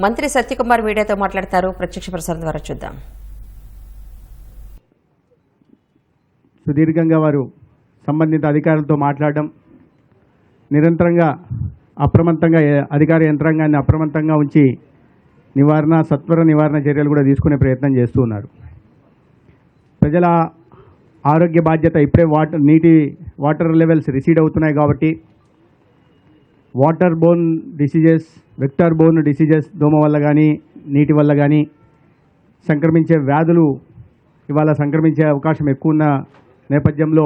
మంత్రి సత్యకుమార్ మీడియాతో మాట్లాడతారు. ప్రత్యక్ష ప్రసారం ద్వారా చూద్దాం. సుదీర్ఘంగా వారు సంబంధిత అధికారులతో మాట్లాడడం, నిరంతరంగా అప్రమత్తంగా అధికార యంత్రాంగాన్ని అప్రమత్తంగా ఉంచి సత్వర నివారణ చర్యలు కూడా తీసుకునే ప్రయత్నం చేస్తూ ఉన్నారు. ప్రజల ఆరోగ్య బాధ్యత ఇప్పుడే వాటర్ లెవెల్స్ రిసీడ్ అవుతున్నాయి కాబట్టి water borne diseases, vector borne diseases, దోమ వల్ల కానీ నీటి వల్ల కానీ సంక్రమించే వ్యాధులు ఇవాళ సంక్రమించే అవకాశం ఎక్కువ ఉన్న నేపథ్యంలో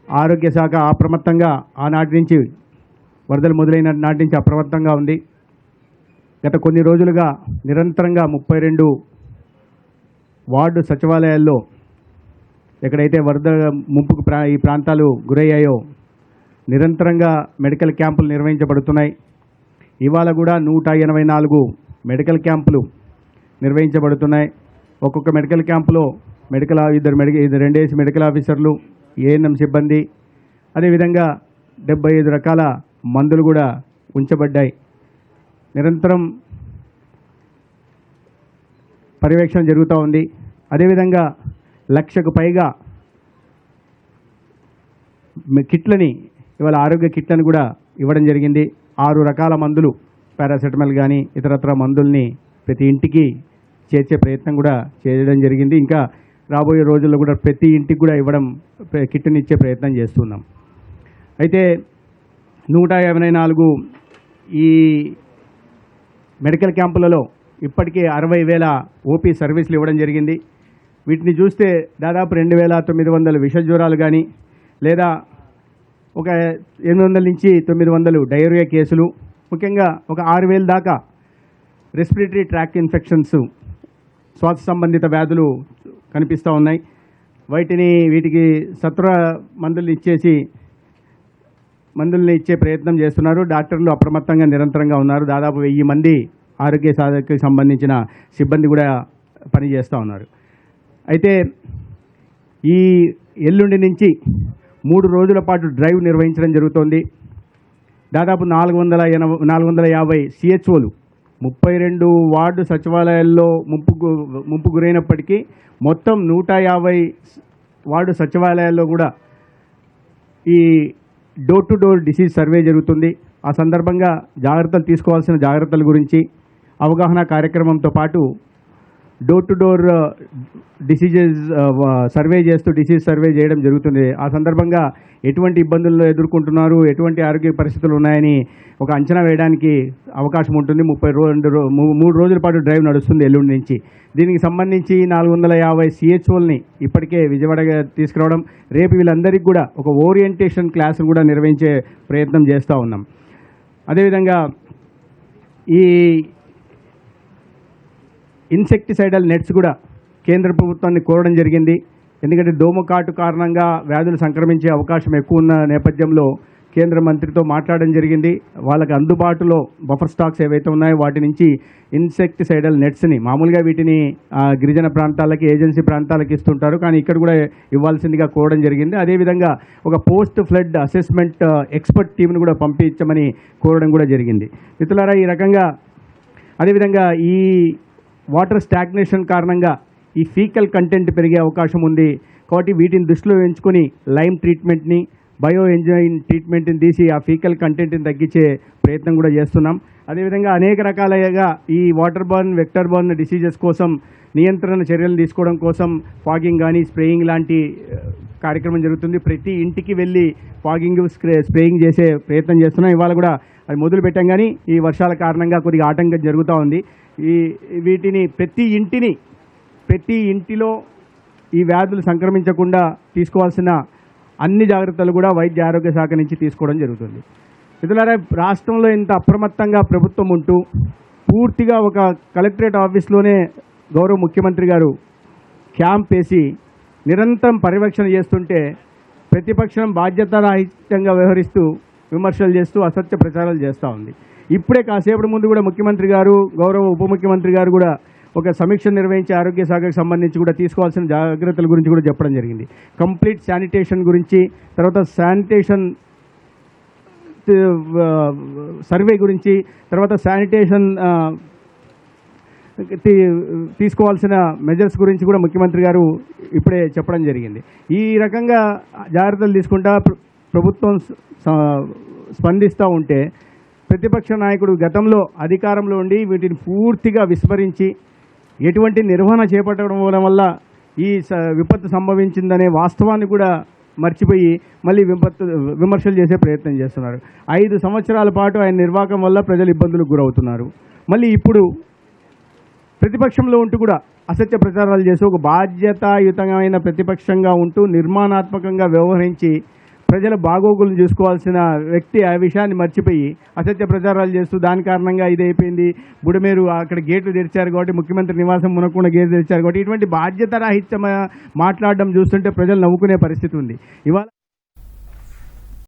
ఆరోగ్య శాఖ అప్రమత్తంగా ఆనాటి నుంచి వరదలు మొదలైన నాటి నుంచి అప్రమత్తంగా ఉంది. గత కొన్ని రోజులుగా నిరంతరంగా 32 వార్డు సచివాలయాల్లో ఎక్కడైతే వరద ముంపుకు ఈ ప్రాంతాలు గురయ్యాయో నిరంతరంగా మెడికల్ క్యాంపులు నిర్వహించబడుతున్నాయి. ఇవాళ కూడా 184 మెడికల్ క్యాంపులు నిర్వహించబడుతున్నాయి. ఒక్కొక్క మెడికల్ క్యాంపులో రెండేసి మెడికల్ ఆఫీసర్లు, ఏఎన్ఎం సిబ్బంది, అదేవిధంగా 75 రకాల మందులు కూడా ఉంచబడ్డాయి. నిరంతరం పర్యవేక్షణ జరుగుతూ ఉంది. అదేవిధంగా 1,00,000కు పైగా కిట్లని, ఇవాళ ఆరోగ్య కిట్లను కూడా ఇవ్వడం జరిగింది. 6 రకాల మందులు, పారాసెటమాల్ కానీ ఇతరత్ర మందుల్ని ప్రతి ఇంటికి చేర్చే ప్రయత్నం కూడా చేయడం జరిగింది. ఇంకా రాబోయే రోజుల్లో కూడా ప్రతి ఇంటికి కూడా కిట్ని ఇచ్చే ప్రయత్నం చేస్తున్నాం. అయితే 154 ఈ మెడికల్ క్యాంపులలో ఇప్పటికే 60,000 ఓపీ సర్వీసులు ఇవ్వడం జరిగింది. వీటిని చూస్తే దాదాపు 2,900 విష జ్వరాలు కానీ, లేదా ఒక 800 నుంచి 900 డయేరియా కేసులు, ముఖ్యంగా ఒక 6,000 దాకా రెస్పిరేటరీ ట్రాక్ట్ ఇన్ఫెక్షన్స్, శ్వాస సంబంధిత వ్యాధులు కనిపిస్తూ ఉన్నాయి. వీటికి సత్వర మందుల్ని ఇచ్చే ప్రయత్నం చేస్తున్నారు. డాక్టర్లు అప్రమత్తంగా నిరంతరంగా ఉన్నారు. దాదాపు 1000 మంది ఆరోగ్య శాఖకి సంబంధించిన సిబ్బంది కూడా పనిచేస్తూ ఉన్నారు. అయితే ఈ ఎల్లుండి నుంచి 3 రోజుల పాటు డ్రైవ్ నిర్వహించడం జరుగుతోంది. దాదాపు 450 సిహెచ్ఓలు 32 వార్డు సచివాలయాల్లో ముంపు గురైనప్పటికీ మొత్తం 150 వార్డు సచివాలయాల్లో కూడా ఈ door to door disease survey జరుగుతుంది. ఆ సందర్భంగా తీసుకోవాల్సిన జాగ్రత్తల గురించి అవగాహన కార్యక్రమంతో పాటు door to door disease survey చేయడం జరుగుతుంది. ఆ సందర్భంగా ఎటువంటి ఇబ్బందులను ఎదుర్కొంటున్నారు, ఎటువంటి ఆరోగ్య పరిస్థితులు ఉన్నాయని ఒక అంచనా వేయడానికి అవకాశం ఉంటుంది. 3 రోజుల పాటు డ్రైవ్ నడుస్తుంది ఎల్లుండి నుంచి. దీనికి సంబంధించి 450 సిహెచ్ఓల్ని ఇప్పటికే విజయవాడగా తీసుకురావడం, రేపు వీళ్ళందరికీ కూడా ఒక ఓరియంటేషన్ క్లాసులు కూడా నిర్వహించే ప్రయత్నం చేస్తూ ఉన్నాం. అదేవిధంగా ఈ ఇన్సెక్టిసైడల్ నెట్స్ కూడా కేంద్ర ప్రభుత్వాన్ని కోరడం జరిగింది. ఎందుకంటే దోమకాటు కారణంగా వ్యాధులు సంక్రమించే అవకాశం ఎక్కువ ఉన్న నేపథ్యంలో కేంద్ర మంత్రితో మాట్లాడడం జరిగింది. వాళ్ళకి అందుబాటులో బఫర్ స్టాక్స్ ఏవైతే ఉన్నాయో వాటి నుంచి ఇన్సెక్టిసైడల్ నెట్స్ని, మామూలుగా వీటిని గిరిజన ప్రాంతాలకి, ఏజెన్సీ ప్రాంతాలకి ఇస్తుంటారు, కానీ ఇక్కడ కూడా ఇవ్వాల్సిందిగా కోరడం జరిగింది. అదేవిధంగా ఒక పోస్ట్ ఫ్లడ్ అసెస్మెంట్ ఎక్స్పర్ట్ టీంను కూడా పంపించమని కోరడం కూడా జరిగింది. మిత్రులారా, ఈ రకంగా అదేవిధంగా ఈ వాటర్ స్టాగ్నేషన్ కారణంగా ఈ ఫీకల్ కంటెంట్ పెరిగే అవకాశం ఉంది. కాబట్టి వీటిని దృష్టిలో ఉంచుకొని లైమ్ ట్రీట్మెంట్ని, బయో ఎంజైన్ ట్రీట్మెంట్ని తీసి ఆ ఫీకల్ కంటెంట్ని తగ్గించే ప్రయత్నం కూడా చేస్తున్నాం. అదేవిధంగా అనేక రకాలుగా ఈ water Born, vector borne diseases కోసం నియంత్రణ చర్యలు తీసుకోవడం కోసం ఫాగింగ్ కానీ స్ప్రేయింగ్ లాంటి కార్యక్రమం జరుగుతుంది. ప్రతి ఇంటికి వెళ్ళి ఫాగింగ్, స్ప్రేయింగ్ చేసే ప్రయత్నం చేస్తున్నాం. ఇవాళ కూడా అది మొదలు పెట్టాం, కానీ ఈ వర్షాల కారణంగా కొద్దిగా ఆటంకం జరుగుతూ ఉంది. వీటిని ప్రతి ఇంటిలో ఈ వ్యాధులు సంక్రమించకుండా తీసుకోవాల్సిన అన్ని జాగ్రత్తలు కూడా వైద్య ఆరోగ్య శాఖ నుంచి తీసుకోవడం జరుగుతుంది. మిత్రులారా, రాష్ట్రంలో ఇంత అప్రమత్తంగా ప్రభుత్వం ఉంటూ పూర్తిగా ఒక కలెక్టరేట్ ఆఫీస్లోనే గౌరవ ముఖ్యమంత్రి గారు క్యాంప్ వేసి నిరంతరం పర్యవేక్షణ చేస్తుంటే ప్రతిపక్షం బాధ్యతారాహిత్యంగా వ్యవహరిస్తూ విమర్శలు చేస్తూ అసత్య ప్రచారాలు చేస్తూ ఉంది. ఇప్పుడే కాసేపటి ముందు కూడా ముఖ్యమంత్రి గారు, గౌరవ ఉప ముఖ్యమంత్రి గారు కూడా ఒక సమీక్ష నిర్వహించి ఆరోగ్య శాఖకు సంబంధించి కూడా తీసుకోవాల్సిన జాగ్రత్తల గురించి కూడా చెప్పడం జరిగింది. కంప్లీట్ శానిటేషన్ గురించి, తర్వాత శానిటేషన్ సర్వే గురించి, తర్వాత శానిటేషన్ తీసుకోవాల్సిన మెజర్స్ గురించి కూడా ముఖ్యమంత్రి గారు ఇప్పుడే చెప్పడం జరిగింది. ఈ రకంగా జాగ్రత్తలు తీసుకుంటా ప్రభుత్వం స్పందిస్తూ ఉంటే ప్రతిపక్ష నాయకుడు గతంలో అధికారంలో ఉండి వీటిని పూర్తిగా విస్మరించి ఎటువంటి నిర్వహణ చేపట్టడం వల్ల ఈ విపత్తు సంభవించిందనే వాస్తవాన్ని కూడా మర్చిపోయి మళ్ళీ విమర్శలు చేసే ప్రయత్నం చేస్తున్నారు. 5 సంవత్సరాల పాటు ఆయన నిర్వాహకం వల్ల ప్రజలు ఇబ్బందులకు గురవుతున్నారు. మళ్ళీ ఇప్పుడు ప్రతిపక్షంలో ఉంటూ కూడా అసత్య ప్రచారాలు చేసి ఒక బాధ్యతాయుతమైన ప్రతిపక్షంగా ఉంటూ నిర్మాణాత్మకంగా వ్యవహరించి ప్రజల బాగోగులను చూసుకోవాల్సిన వ్యక్తి ఆ విషయాన్ని మర్చిపోయి అసత్య ప్రచారాలు చేస్తూ దాని కారణంగా ఇదైపోయింది, బుడమేరు అక్కడ గేట్లు తెరిచారు కాబట్టి ముఖ్యమంత్రి నివాసం మునకుండా గేట్లు తెరిచారు కాబట్టి ఇటువంటి బాధ్యత రాహిత్యం మాట్లాడడం చూస్తుంటే ప్రజలు నవ్వుకునే పరిస్థితి ఉంది. ఇవాళ